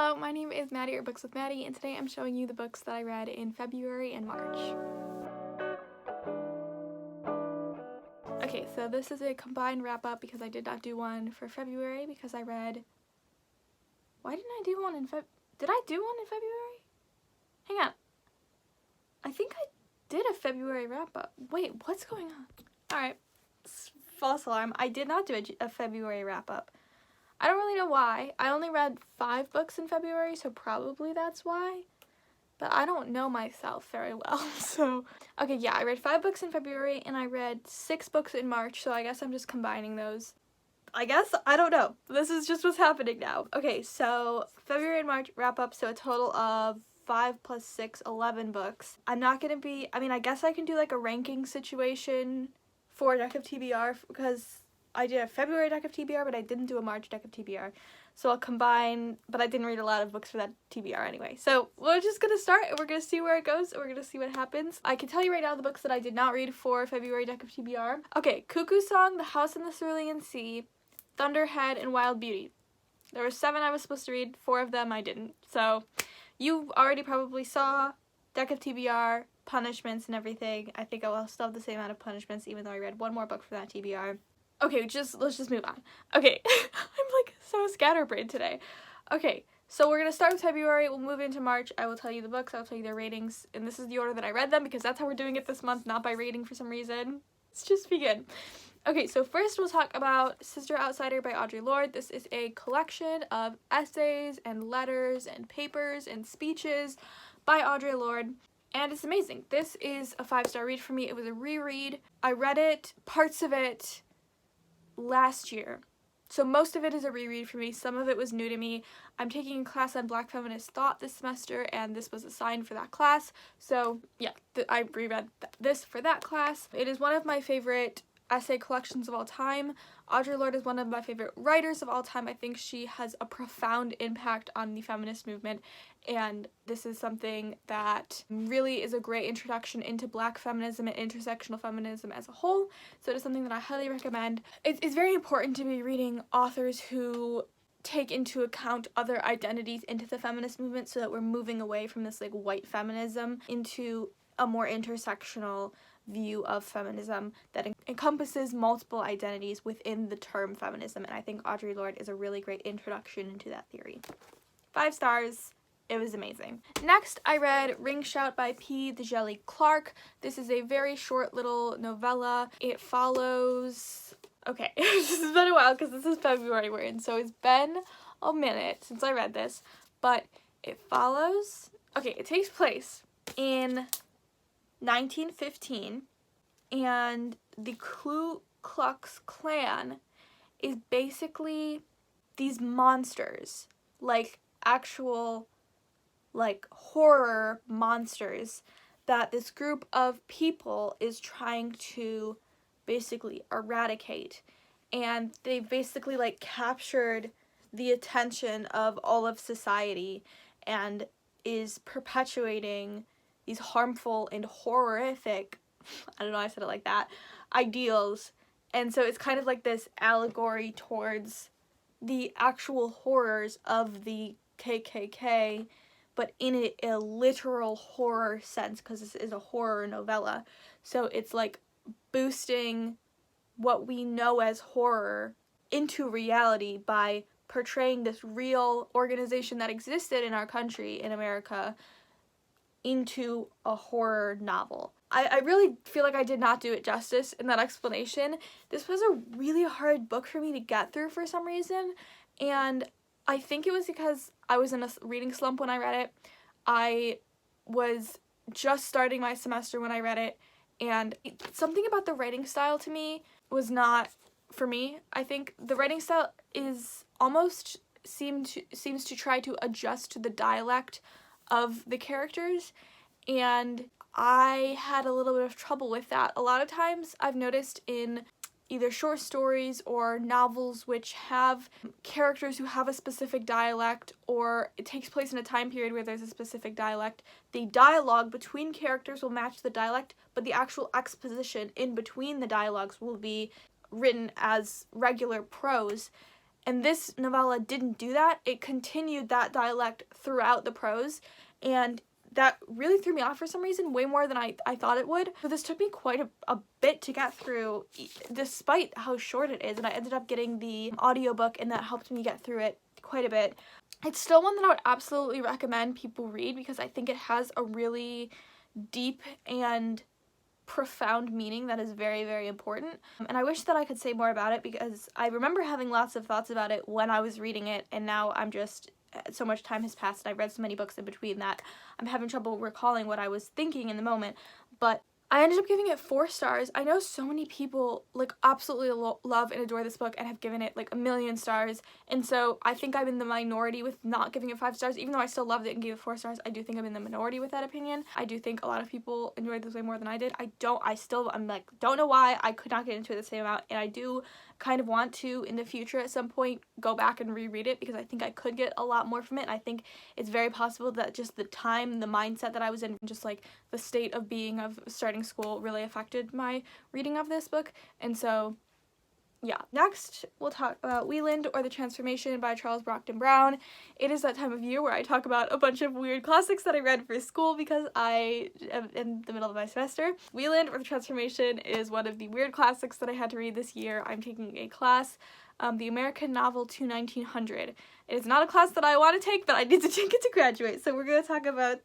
Hello, my name is Maddie or Books with Maddie, and today I'm showing you the books that I read in February and March. Okay, so this is a combined wrap-up because I did not do one for February because I read... Why didn't I do one in Did I do one in February? Hang on. I think I did a February wrap-up. Wait, what's going on? Alright, false alarm. I did not do a February wrap-up. I don't really know why. I only read 5 books in February, so probably that's why. But I don't know myself very well, so... Okay, yeah, I read 5 books in February, and I read 6 books in March, so I guess I'm just combining those. I guess? I don't know. This is just what's happening now. Okay, so February and March wrap up, so a total of 5 plus 6, 11 books. I'm not gonna be... I mean, I guess I can do like a ranking situation for a deck of TBR, because I did a February deck of TBR, but I didn't do a March deck of TBR. So I'll combine, but I didn't read a lot of books for that TBR anyway. So we're just going to start, and we're going to see where it goes, and we're going to see what happens. I can tell you right now the books that I did not read for February deck of TBR. Okay, Cuckoo Song, The House in the Cerulean Sea, Thunderhead, and Wild Beauty. There were 7 I was supposed to read, 4 of them I didn't. So you already probably saw deck of TBR, punishments, and everything. I think I will still have the same amount of punishments, even though I read 1 more book for that TBR. Okay, let's just move on. Okay, I'm like so scatterbrained today. Okay, so we're gonna start with February, we'll move into March, I will tell you the books, I'll tell you their ratings, and this is the order that I read them because that's how we're doing it this month, not by rating for some reason. Let's just begin. Okay, so first we'll talk about Sister Outsider by Audre Lorde. This is a collection of essays and letters and papers and speeches by Audre Lorde. And it's amazing. This is a 5-star read for me. It was a reread. I read it, parts of it, last year. So most of it is a reread for me. Some of it was new to me. I'm taking a class on Black feminist thought this semester, and this was assigned for that class. So yeah, I reread this for that class. It is one of my favorite essay collections of all time. Audre Lorde is one of my favorite writers of all time. I think she has a profound impact on the feminist movement, and this is something that really is a great introduction into Black feminism and intersectional feminism as a whole, so it is something that I highly recommend. It's very important to be reading authors who take into account other identities into the feminist movement so that we're moving away from this like white feminism into a more intersectional view of feminism that encompasses multiple identities within the term feminism, and I think Audre Lorde is a really great introduction into that theory. 5 stars. It was amazing. Next, I read Ring Shout by P. Djeli Clark. This is a very short little novella. It follows... Okay, this has been a while because this is February we're in, so it's been a minute since I read this, but it follows... Okay, it takes place in 1915, and the Ku Klux Klan is basically these monsters, like actual like horror monsters that this group of people is trying to basically eradicate, and they basically like captured the attention of all of society and is perpetuating these harmful and horrific, I don't know, I said it like that, ideals. And so it's kind of like this allegory towards the actual horrors of the KKK, but in a literal horror sense, because this is a horror novella. So it's like boosting what we know as horror into reality by portraying this real organization that existed in our country, in America, into a horror novel. I really feel like I did not do it justice in that explanation. This was a really hard book for me to get through for some reason, and I think it was because I was in a reading slump when I read it. I was just starting my semester when I read it, and something about the writing style to me was not for me. I think the writing style is almost seems to try to adjust to the dialect of the characters, and I had a little bit of trouble with that. A lot of times I've noticed in either short stories or novels which have characters who have a specific dialect, or it takes place in a time period where there's a specific dialect, the dialogue between characters will match the dialect, but the actual exposition in between the dialogues will be written as regular prose. And this novella didn't do that. It continued that dialect throughout the prose, and that really threw me off for some reason, way more than I thought it would. So this took me quite a bit to get through, despite how short it is, and I ended up getting the audiobook, and that helped me get through it quite a bit. It's still one that I would absolutely recommend people read because I think it has a really deep and profound meaning that is very, very important. And I wish that I could say more about it because I remember having lots of thoughts about it when I was reading it, and now I'm just, so much time has passed and I've read so many books in between that I'm having trouble recalling what I was thinking in the moment. But I ended up giving it 4 stars. I know so many people like absolutely love and adore this book and have given it like 1,000,000 stars, and so I think I'm in the minority with not giving it 5 stars. Even though I still loved it and gave it 4 stars, I do think I'm in the minority with that opinion. I do think a lot of people enjoyed this way more than I did. I'm like, don't know why I could not get into it the same amount, and I do kind of want to in the future at some point go back and reread it because I think I could get a lot more from it. And I think it's very possible that just the time, the mindset that I was in, just like the state of being of starting school really affected my reading of this book. And so yeah. Next, we'll talk about Wieland or The Transformation by Charles Brockden Brown. It is that time of year where I talk about a bunch of weird classics that I read for school because I am in the middle of my semester. Wieland or The Transformation is one of the weird classics that I had to read this year. I'm taking a class, the American Novel to 1900. It is not a class that I want to take, but I need to take it to graduate. So we're going to talk about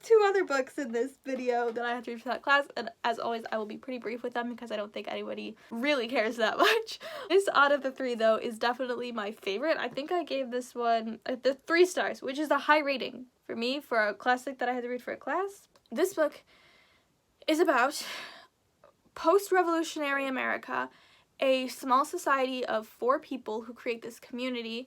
2 other books in this video that I had to read for that class, and as always I will be pretty brief with them because I don't think anybody really cares that much. This out of the 3 though is definitely my favorite. I think I gave this one the 3 stars, which is a high rating for me for a classic that I had to read for a class. This book is about post-revolutionary America, a small society of 4 people who create this community,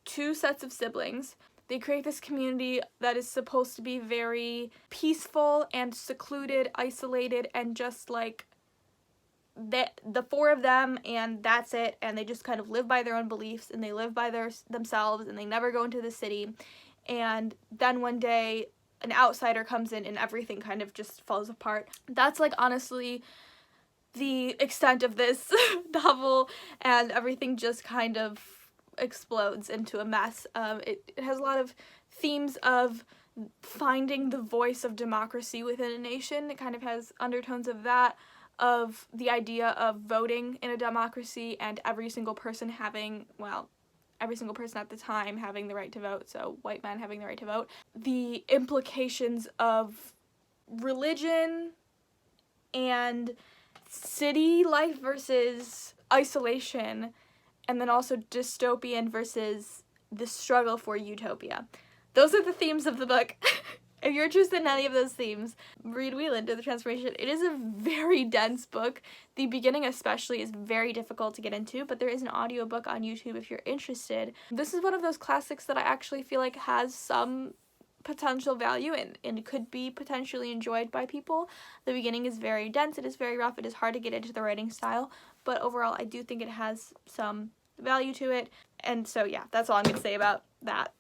2 sets of siblings. They create this community that is supposed to be very peaceful and secluded, isolated, and just like the 4 of them, and that's it. And they just kind of live by their own beliefs, and they live by themselves, and they never go into the city. And then one day an outsider comes in and everything kind of just falls apart. That's like honestly the extent of this novel, and everything just kind of explodes into a mess. It has a lot of themes of finding the voice of democracy within a nation. It kind of has undertones of that, of the idea of voting in a democracy and every single person having, well, every single person at the time having the right to vote, so white men having the right to vote. The implications of religion and city life versus isolation, and then also dystopian versus the struggle for utopia. Those are the themes of the book. If you're interested in any of those themes, read Wieland or The Transformation. It is a very dense book. The beginning especially is very difficult to get into, but there is an audiobook on YouTube if you're interested. This is one of those classics that I actually feel like has some potential value and could be potentially enjoyed by people. The beginning is very dense, it is very rough, it is hard to get into the writing style, but overall I do think it has some value to it. And so yeah, that's all I'm going to say about that.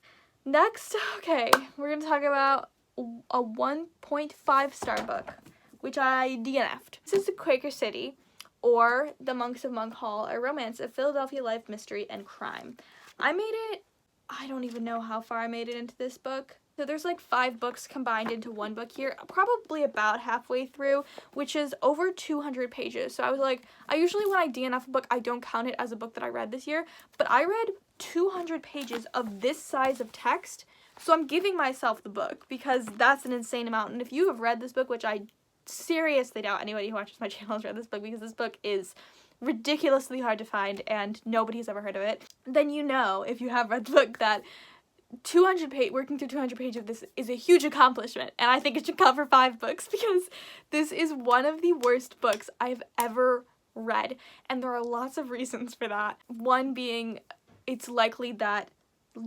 Next, okay, we're going to talk about a 1.5 star book, which I DNF'd. This is The Quaker City, or The Monks of Monk Hall, a romance of Philadelphia life, mystery, and crime. I made it, I don't even know how far I made it into this book. So there's like 5 books combined into one book here, probably about halfway through, which is over 200 pages. So I was like, I usually when I DNF a book, I don't count it as a book that I read this year, but I read 200 pages of this size of text, so I'm giving myself the book because that's an insane amount. And if you have read this book, which I seriously doubt anybody who watches my channel has read this book because this book is ridiculously hard to find and nobody's ever heard of it, then you know, if you have read the book, that working through 200 pages of this is a huge accomplishment, and I think it should cover 5 books because this is one of the worst books I've ever read, and there are lots of reasons for that. One being, it's likely that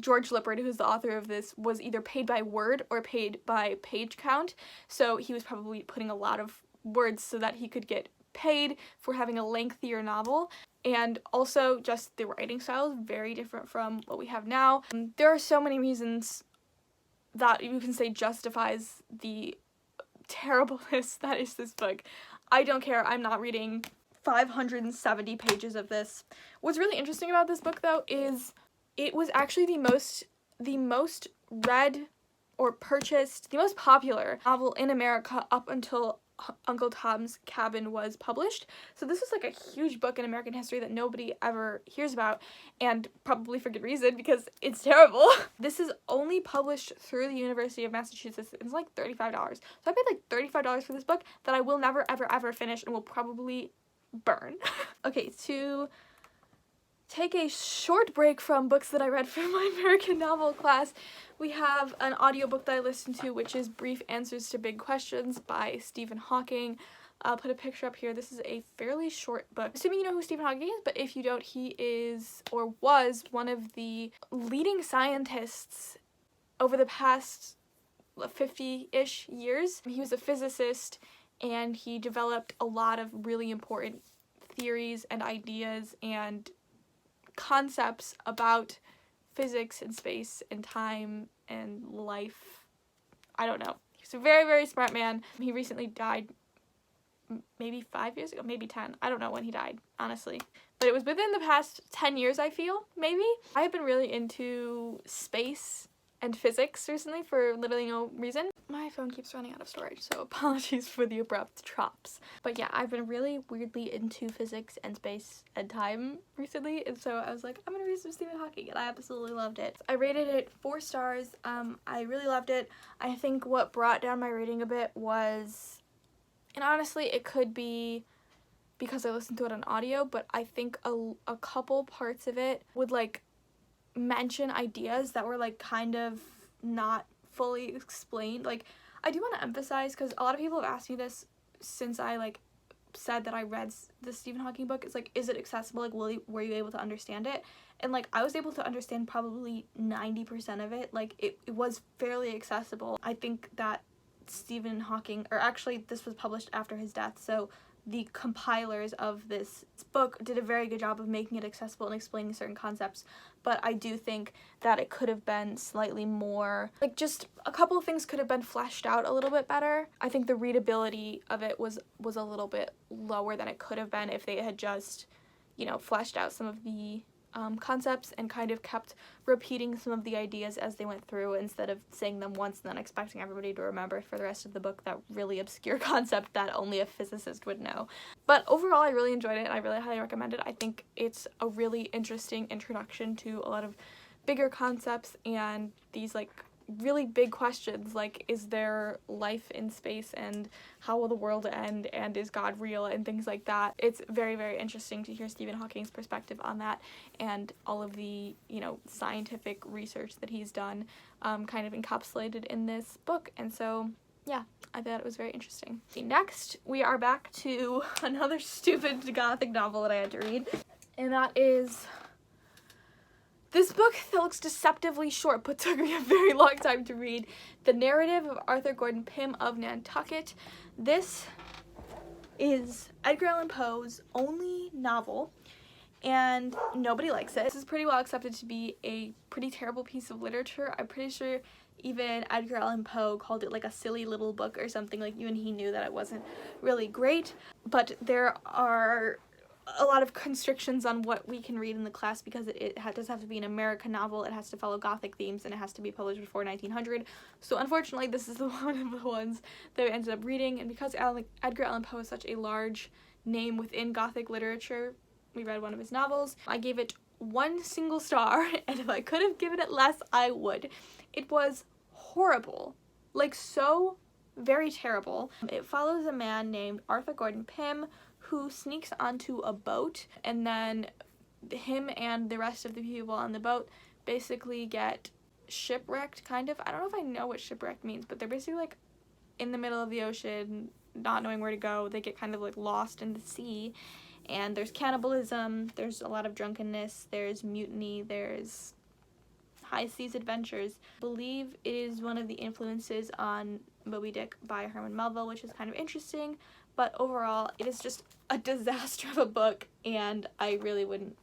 George Lippert, who's the author of this, was either paid by word or paid by page count, so he was probably putting a lot of words so that he could get paid for having a lengthier novel. And also just the writing style is very different from what we have now. There are so many reasons that you can say justifies the terribleness that is this book. I don't care. I'm not reading 570 pages of this. What's really interesting about this book, though, is it was actually the most read or purchased, the most popular novel in America up until Uncle Tom's Cabin was published. So this was like a huge book in American history that nobody ever hears about, and probably for good reason, because it's terrible. This is only published through the University of Massachusetts. It's like $35. So I paid like $35 for this book that I will never ever ever finish and will probably burn. Okay, to take a short break from books that I read for my American novel class, we have an audiobook that I listened to, which is Brief Answers to Big Questions by Stephen Hawking. I'll put a picture up here. This is a fairly short book. Assuming you know who Stephen Hawking is, but if you don't, he is, or was, one of the leading scientists over the past 50-ish years. He was a physicist, and he developed a lot of really important theories and ideas and concepts about physics and space and time and life. I don't know. He's a very, very smart man. He recently died maybe 5 years ago, maybe 10. I don't know when he died, honestly. But it was within the past 10 years, I feel, maybe. I have been really into space and physics recently for literally no reason. My phone keeps running out of storage, so apologies for the abrupt drops. But yeah, I've been really weirdly into physics and space and time recently, and so I was like, I'm gonna read some Stephen Hawking, and I absolutely loved it. I rated it 4 stars. I really loved it. I think what brought down my rating a bit was, and honestly, it could be because I listened to it on audio, but I think a couple parts of it would like mention ideas that were like kind of not fully explained. Like, I do want to emphasize, because a lot of people have asked me this since I like said that I read the Stephen Hawking book, it's like, is it accessible? Like, were you able to understand it? And like, I was able to understand probably 90% of it. Like, it was fairly accessible. I think that Stephen Hawking, or actually this was published after his death, so the compilers of this book did a very good job of making it accessible and explaining certain concepts, but I do think that it could have been slightly more, like, just a couple of things could have been fleshed out a little bit better. I think the readability of it was a little bit lower than it could have been if they had just, you know, fleshed out some of the concepts and kind of kept repeating some of the ideas as they went through, instead of saying them once and then expecting everybody to remember for the rest of the book that really obscure concept that only a physicist would know. But overall, I really enjoyed it and I really highly recommend it. I think it's a really interesting introduction to a lot of bigger concepts and these like really big questions, like, is there life in space, and how will the world end, and is God real, and things like that. It's very, very interesting to hear Stephen Hawking's perspective on that, and all of the, you know, scientific research that he's done kind of encapsulated in this book. And so yeah, I thought it was very interesting. Next, we are back to another stupid gothic novel that I had to read, and that is this book that looks deceptively short but took me a very long time to read. The Narrative of Arthur Gordon Pym of Nantucket. This is Edgar Allan Poe's only novel, and nobody likes it. This is pretty well accepted to be a pretty terrible piece of literature. I'm pretty sure even Edgar Allan Poe called it like a silly little book or something. Like, even he knew that it wasn't really great. But there are a lot of constrictions on what we can read in the class, because it does have to be an American novel, it has to follow Gothic themes, and it has to be published before 1900. So unfortunately, this is one of the ones that I ended up reading, and because Edgar Allan Poe is such a large name within Gothic literature, we read one of his novels. I gave it 1 single star, and if I could have given it less, I would. It was horrible. Like, so very terrible. It follows a man named Arthur Gordon Pym, who sneaks onto a boat, and then him and the rest of the people on the boat basically get shipwrecked, kind of. I don't know if I know what shipwrecked means, but they're basically like in the middle of the ocean, not knowing where to go. They get kind of like lost in the sea, and there's cannibalism, there's a lot of drunkenness, there's mutiny, there's high seas adventures. I believe it is one of the influences on Moby Dick by Herman Melville, which is kind of interesting. But overall, it is just a disaster of a book, and I really wouldn't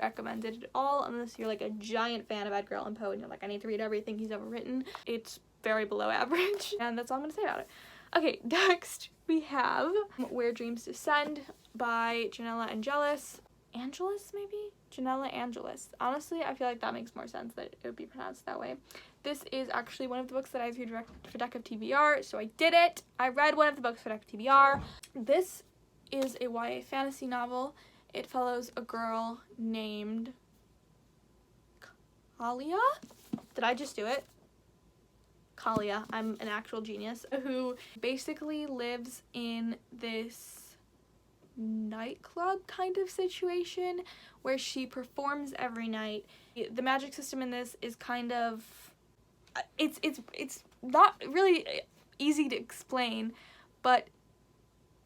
recommend it at all unless you're like a giant fan of Edgar Allan Poe and you're like, I need to read everything he's ever written. It's very below average, and that's all I'm gonna say about it. Okay, next we have Where Dreams Descend by Janella Angelis. Angelis, maybe? Janella Angelis. Honestly, I feel like that makes more sense that it would be pronounced that way. This is actually one of the books that I was reading for Deck of TBR, so I did it. I read one of the books for Deck of TBR. This is a YA fantasy novel. It follows a girl named Kalia? Did I just do it? Kalia, I'm an actual genius, who basically lives in this nightclub kind of situation where she performs every night. The magic system in this is kind of, it's not really easy to explain, but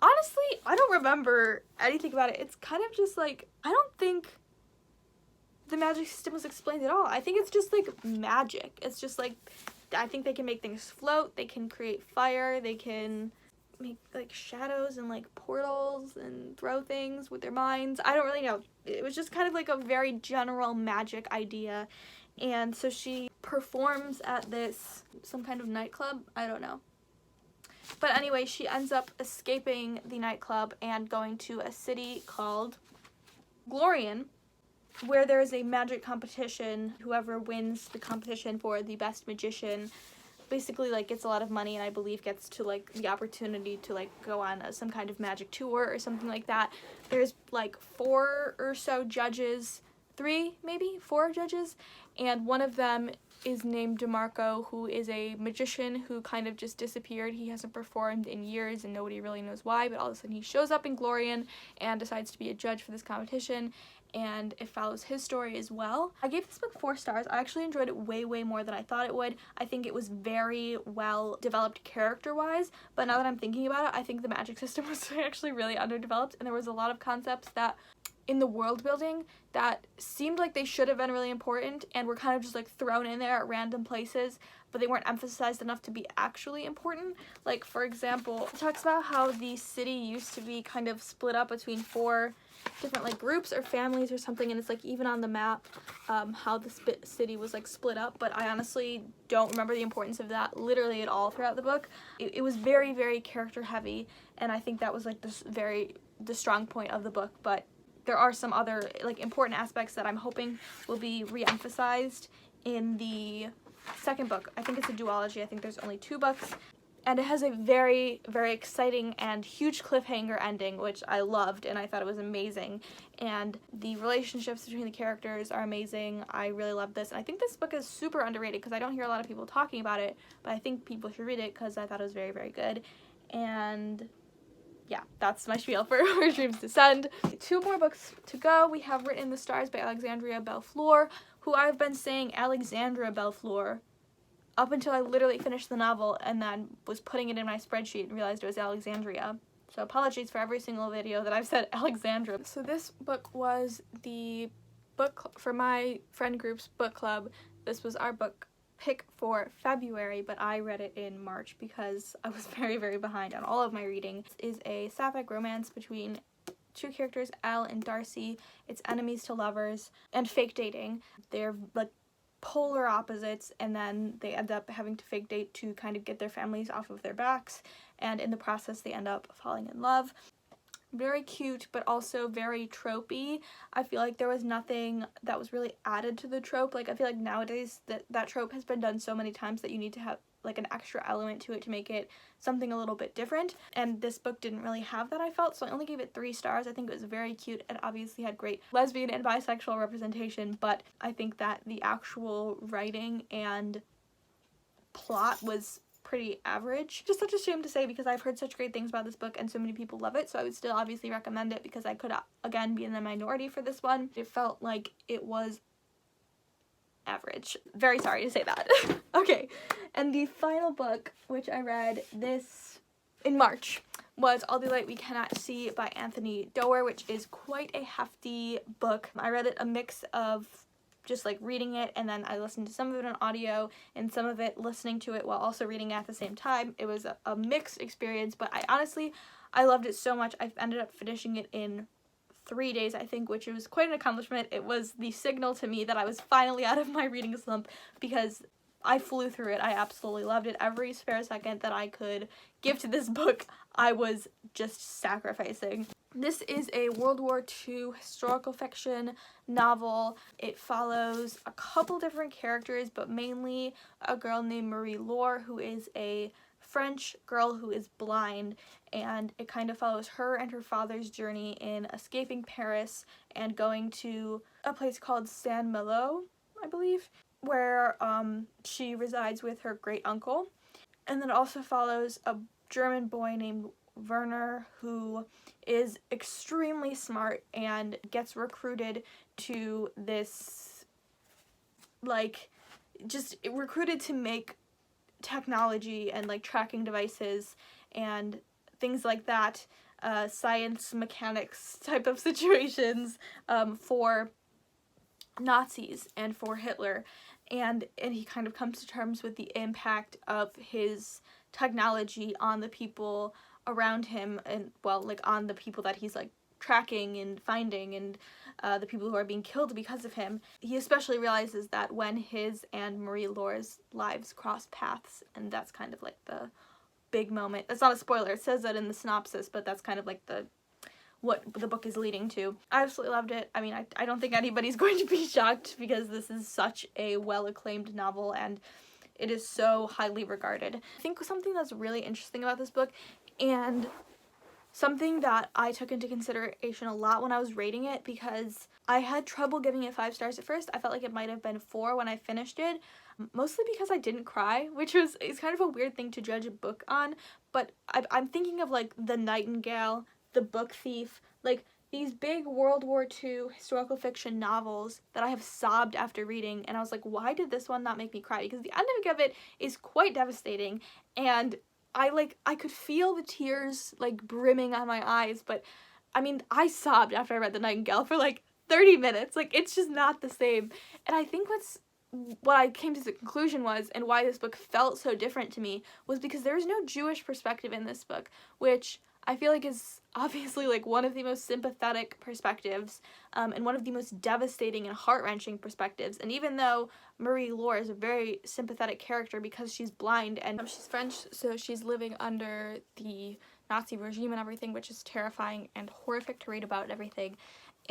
honestly, I don't remember anything about it. It's kind of just like, I don't think the magic system was explained at all. I think it's just like magic. It's just like, I think they can make things float, they can create fire, they can make like shadows and like portals and throw things with their minds. I don't really know. It was just kind of like a very general magic idea. And so she performs at this, some kind of nightclub, I don't know. But anyway, she ends up escaping the nightclub and going to a city called Glorian, where there is a magic competition. Whoever wins the competition for the best magician basically like gets a lot of money, and I believe gets to like the opportunity to like go on some kind of magic tour or something like that. There's like 4 or so judges, 3 maybe 4 judges, and one of them is named DeMarco, who is a magician who kind of just disappeared. He hasn't performed in years and nobody really knows why, but all of a sudden he shows up in Glorian and decides to be a judge for this competition, and it follows his story as well. I gave this book 4 stars. I actually enjoyed it way more than I thought it would. I think it was very well developed character-wise, but now that I'm thinking about it, I think the magic system was actually really underdeveloped, and there was a lot of concepts that in the world building that seemed like they should have been really important and were kind of just like thrown in there at random places, but they weren't emphasized enough to be actually important. Like, for example, it talks about how the city used to be kind of split up between 4 different like groups or families or something, and it's like even on the map how the city was like split up, but I honestly don't remember the importance of that literally at all throughout the book. It was very character heavy, and I think that was like the strong point of the book, but there are some other like important aspects that I'm hoping will be re-emphasized in the second book. I think it's a duology. I think there's only 2 books. And it has a very exciting and huge cliffhanger ending, which I loved, and I thought it was amazing. And the relationships between the characters are amazing. I really love this. And I think this book is super underrated because I don't hear a lot of people talking about it, but I think people should read it because I thought it was very good. And yeah, that's my spiel for Where Dreams Descend. 2 more books to go. We have Written in the Stars by Alexandria Bellefleur, who I've been saying Alexandra Bellefleur up until I literally finished the novel and then was putting it in my spreadsheet and realized it was Alexandria. So apologies for every single video that I've said Alexandra. So this book was the book for my friend group's book club. This was our book pick for February, but I read it in March because I was very behind on all of my reading. This is a sapphic romance between 2 characters, Elle and Darcy. It's enemies to lovers and fake dating. They're like polar opposites, and then they end up having to fake date to kind of get their families off of their backs, and in the process they end up falling in love. Very cute, but also very tropey. I feel like there was nothing that was really added to the trope. Like, I feel like nowadays that trope has been done so many times that you need to have like an extra element to it to make it something a little bit different, and this book didn't really have that, I felt, so I only gave it 3 stars. I think it was very cute. It obviously had great lesbian and bisexual representation, but I think that the actual writing and plot was pretty average. Just such a shame to say because I've heard such great things about this book and so many people love it, so I would still obviously recommend it because I could again be in the minority for this one. It felt like it was average. Very sorry to say that. Okay, and the final book, which I read this in March, was All the Light We Cannot See by Anthony Doerr, which is quite a hefty book. I read it a mix of just like reading it, and then I listened to some of it on audio and some of it listening to it while also reading it at the same time. It was a mixed experience, but I loved it so much. I've ended up finishing it in 3 days, I think, which was quite an accomplishment. It was the signal to me that I was finally out of my reading slump, because I flew through it. I absolutely loved it. Every spare second that I could give to this book, I was just sacrificing. This is a World War II historical fiction novel. It follows a couple different characters, but mainly a girl named Marie-Laure, who is a French girl who is blind, and it kind of follows her and her father's journey in escaping Paris and going to a place called Saint-Malo, I believe, where she resides with her great uncle. And then it also follows a German boy named Werner, who is extremely smart and gets recruited to this, like, just recruited to make technology and like tracking devices and things like that, science mechanics type of situations, for Nazis and for Hitler, and he kind of comes to terms with the impact of his technology on the people around him, and well, like on the people that he's like tracking and finding, and the people who are being killed because of him. He especially realizes that when his and Marie-Laure's lives cross paths, and that's kind of like the big moment. It's not a spoiler, it says that in the synopsis, but that's kind of like what the book is leading to. I absolutely loved it. I mean, I don't think anybody's going to be shocked because this is such a well-acclaimed novel and it is so highly regarded. I think something that's really interesting about this book, and something that I took into consideration a lot when I was rating it, because I had trouble giving it 5 stars at first. I felt like it might have been 4 when I finished it, mostly because I didn't cry, which is kind of a weird thing to judge a book on, but I'm thinking of like The Nightingale, The Book Thief, like these big World War II historical fiction novels that I have sobbed after reading, and I was like, why did this one not make me cry? Because the ending of it is quite devastating, and I could feel the tears like brimming on my eyes, but I mean, I sobbed after I read The Nightingale for like 30 minutes. Like, it's just not the same. And I think what I came to the conclusion was, and why this book felt so different to me, was because there is no Jewish perspective in this book, which I feel like is obviously like one of the most sympathetic perspectives, and one of the most devastating and heart-wrenching perspectives. And even though Marie-Laure is a very sympathetic character because she's blind and she's French, so she's living under the Nazi regime and everything, which is terrifying and horrific to read about and everything.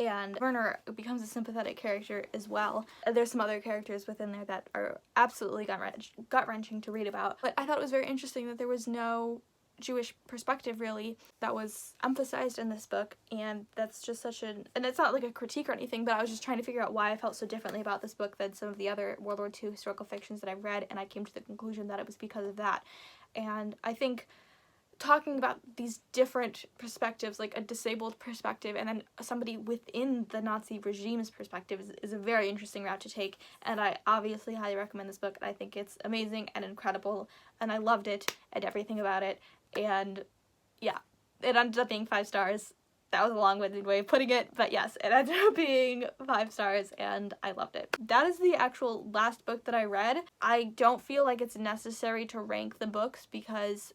And Werner becomes a sympathetic character as well. There's some other characters within there that are absolutely gut-wrenching to read about. But I thought it was very interesting that there was no Jewish perspective really that was emphasized in this book, and that's just and it's not like a critique or anything, but I was just trying to figure out why I felt so differently about this book than some of the other World War II historical fictions that I've read, and I came to the conclusion that it was because of that. And I think talking about these different perspectives, like a disabled perspective and then somebody within the Nazi regime's perspective, is a very interesting route to take, and I obviously highly recommend this book. I think it's amazing and incredible, and I loved it and everything about it. And yeah, it ended up being 5 stars. That was a long-winded way of putting it, but yes, it ended up being 5 stars and I loved it. That is the actual last book that I read. I don't feel like it's necessary to rank the books because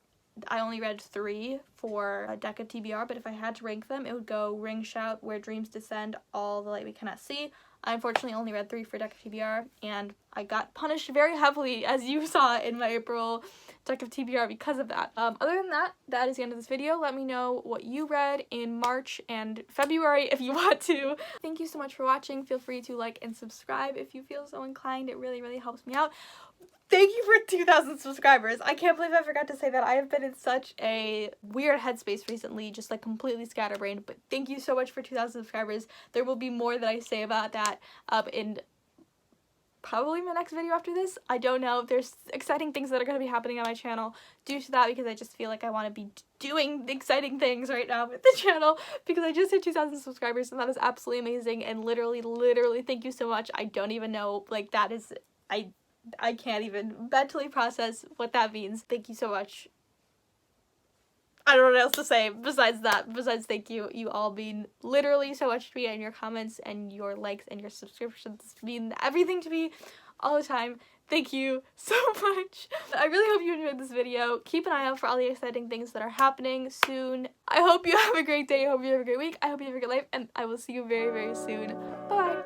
I only read 3 for a deck of TBR, but if I had to rank them, it would go Ring Shout, Where Dreams Descend, All the Light We Cannot See. I unfortunately only read 3 for deck of TBR, and I got punished very heavily, as you saw in my April deck of TBR, because of that. Other than that, that is the end of this video. Let me know what you read in March and February if you want to. Thank you so much for watching. Feel free to like and subscribe if you feel so inclined. It really, really helps me out. Thank you for 2,000 subscribers. I can't believe I forgot to say that. I have been in such a weird headspace recently, just like completely scatterbrained, but thank you so much for 2,000 subscribers. There will be more that I say about that in probably my next video after this. I don't know. There's exciting things that are going to be happening on my channel due to that, because I just feel like I want to be doing exciting things right now with the channel, because I just hit 2,000 subscribers and that is absolutely amazing, and literally thank you so much. I don't even know, like, that is, I can't even mentally process what that means. Thank you so much. I don't know what else to say besides that. Besides thank you. You all mean literally so much to me, and your comments and your likes and your subscriptions mean everything to me all the time. Thank you so much. I really hope you enjoyed this video. Keep an eye out for all the exciting things that are happening soon. I hope you have a great day. I hope you have a great week. I hope you have a great life, and I will see you very, very soon. Bye.